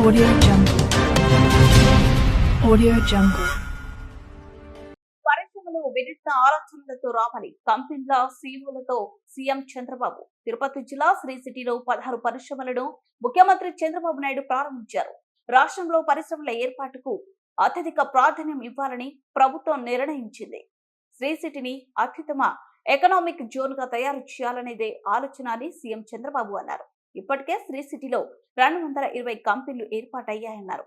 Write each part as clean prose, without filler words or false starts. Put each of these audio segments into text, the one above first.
Audio Jungle. Audio Jungle. పరిశ్రమలు వినూత్న ఆలోచనలతో రావాలి. కంపెనీల సీఈఓలతో సీఎం చంద్రబాబు. తిరుపతి జిల్లా శ్రీ సిటీలో 16 పరిశ్రమలను ముఖ్యమంత్రి చంద్రబాబు నాయుడు ప్రారంభించారు. రాష్ట్రంలో పరిశ్రమల ఏర్పాటుకు అత్యధిక ప్రాధాన్యం ఇవ్వాలని ప్రభుత్వం నిర్ణయించింది. శ్రీ సిటీని అత్యుత్తమ ఎకనామిక్ జోన్ గా తయారు చేయాలనేదే ఆలోచన అని సీఎం చంద్రబాబు అన్నారు. ఇప్పటికే శ్రీ సిటీలో 220 కంపెనీలు ఏర్పాటయ్యాయన్నారు.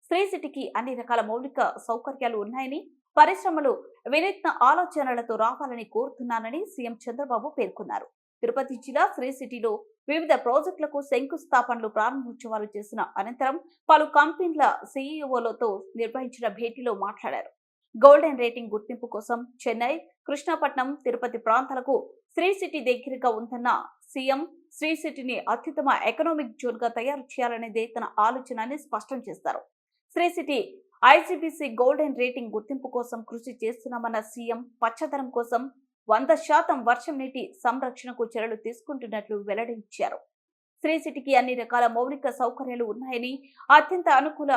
శ్రీ సిటీకి అన్ని రకాల మౌలిక సౌకర్యాలు ఉన్నాయని, పరిశ్రమలు వినూత్న ఆలోచనలతో రావాలని కోరుతున్నానని సీఎం చంద్రబాబు పేర్కొన్నారు. తిరుపతి జిల్లా శ్రీ సిటీలో వివిధ ప్రాజెక్టులకు శంకుస్థాపనలు ప్రారంభోత్సవాలు చేసిన అనంతరం పలు కంపెనీల సీఈఓలతో నిర్వహించిన భేటీలో మాట్లాడారు. గోల్డెన్ రేటింగ్ గుర్తింపు కోసం చెన్నై, కృష్ణపట్నం, తిరుపతి ప్రాంతాలకు శ్రీ సిటీ దగ్గరగా ఉందన్న సీఎం శ్రీ సిటీని అత్యుత్తమ ఎకనామిక్ జోన్ గా తయారు చేయాలనేదే తన ఆలోచనని స్పష్టం చేశారు. Sri City IGBC golden rating గుర్తింపు కోసం కృషి చేస్తున్నామన్న సీఎం పచ్చదనం కోసం 100% వర్షం నీటి సంరక్షణకు చర్యలు తీసుకుంటున్నట్లు వెల్లడించారు. శ్రీ సిటీకి అన్ని రకాల మౌలిక సౌకర్యాలు ఉన్నాయని, అత్యంత అనుకూల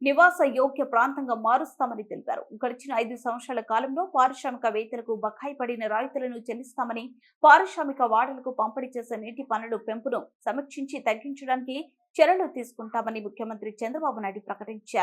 నివాస యోగ్య ప్రాంతంగా మారుస్తామని తెలిపారు. గడిచిన 5 సంవత్సరాల కాలంలో పారిశ్రామికవేత్తలకు బకాయి పడిన రాయితీలను చెల్లిస్తామని, పారిశ్రామిక వాడలకు పంపిణీ చేసే నీటి పన్నుల పెంపును సమీక్షించి తగ్గించడానికి చర్యలు తీసుకుంటామని ముఖ్యమంత్రి చంద్రబాబు నాయుడు ప్రకటించారు.